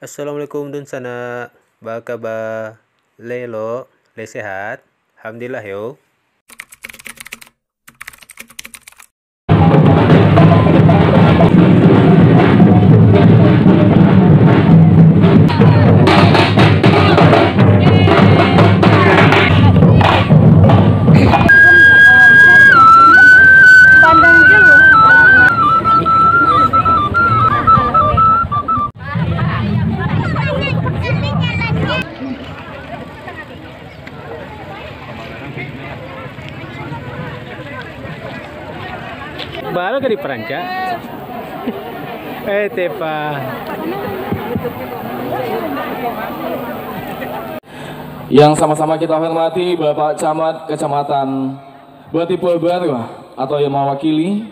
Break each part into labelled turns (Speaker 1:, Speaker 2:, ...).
Speaker 1: Assalamualaikum dun sana. Ba kabar? Lo, le sehat? Alhamdulillah yo. Baru ke di Peranca. Tepa.
Speaker 2: Yang sama-sama kita hormati Bapak Camat Kecamatan Batipul Baru atau yang mewakili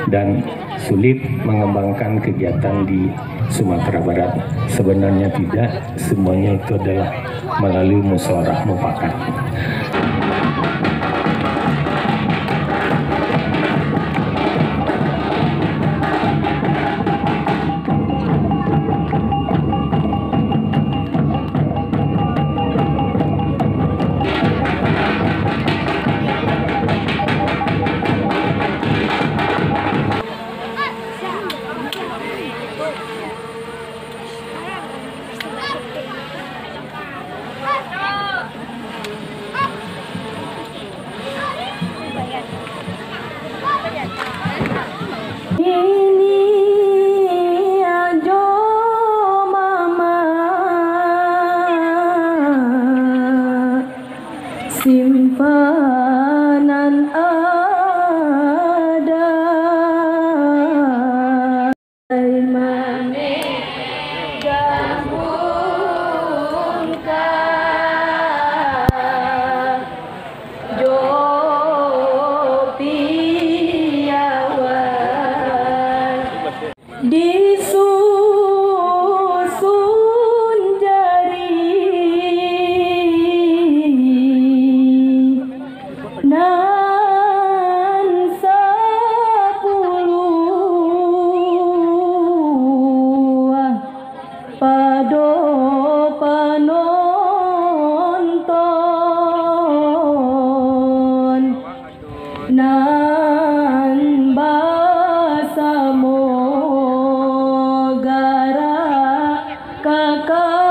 Speaker 3: dan sulit mengembangkan kegiatan di Sumatera Barat. Sebenarnya tidak, semuanya itu adalah melalui musyawarah mufakat.
Speaker 4: Simpanan ada mane gambung ka jopiawan disusun jari nan sepuluh pado penonton nan basamo gara kakami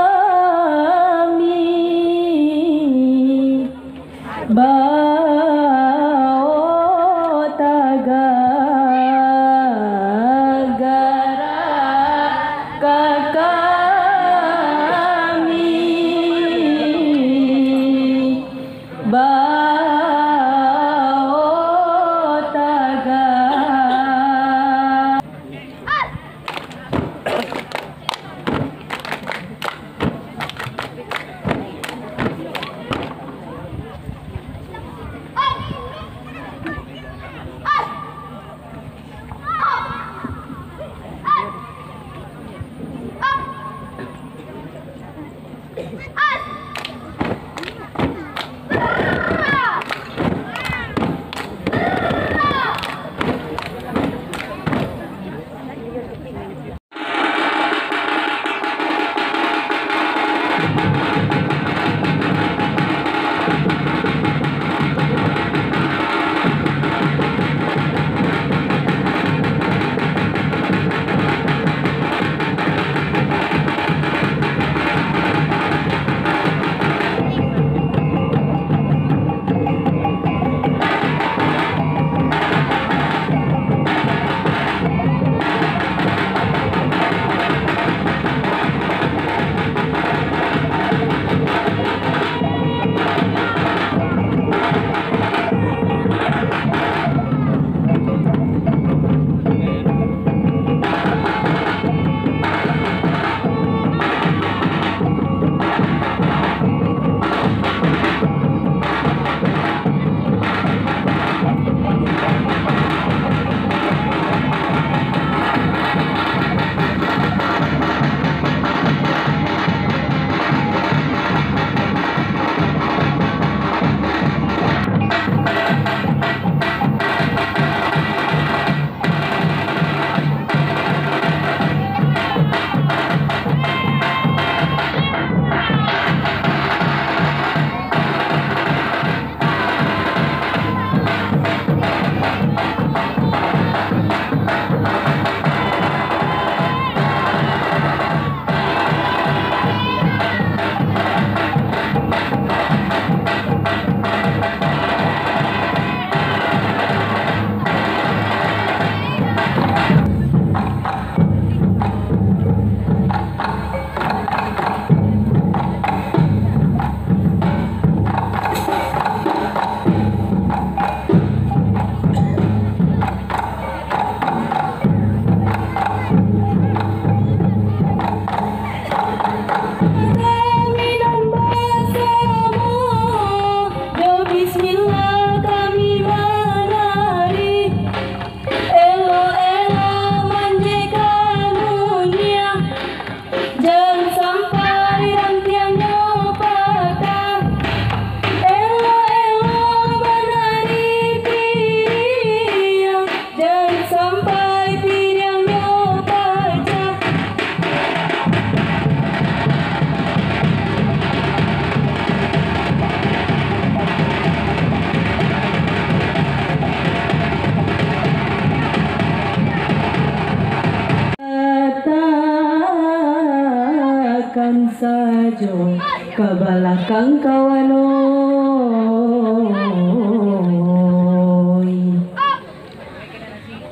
Speaker 4: sajo ke belakang kawanoi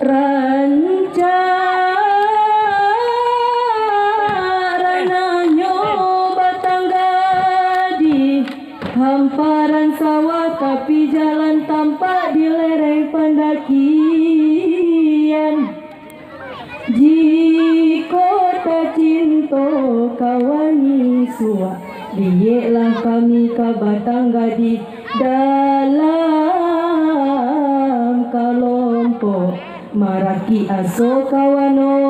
Speaker 4: rancangannya batangga di hamparan sawah tapi jalan tampak di lereng pendakian. Jika tak cinta kawani suak diyelah kami ke batangga di dalam kelompok maraki aso kawanoi.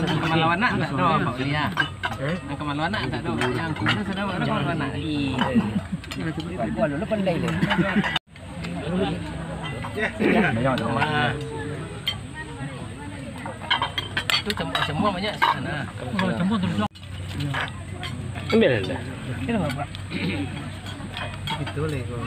Speaker 5: Kemaluan nak tak ada Pak Ulia. Kemaluan nak tak ada. Yang kita sudah ada kemaluan nak. Gua dulu pandai dia. Itu semua banyak sana. Semua terus.
Speaker 1: Ambil dah.
Speaker 5: Kenapa, Pak? Itu boleh kok.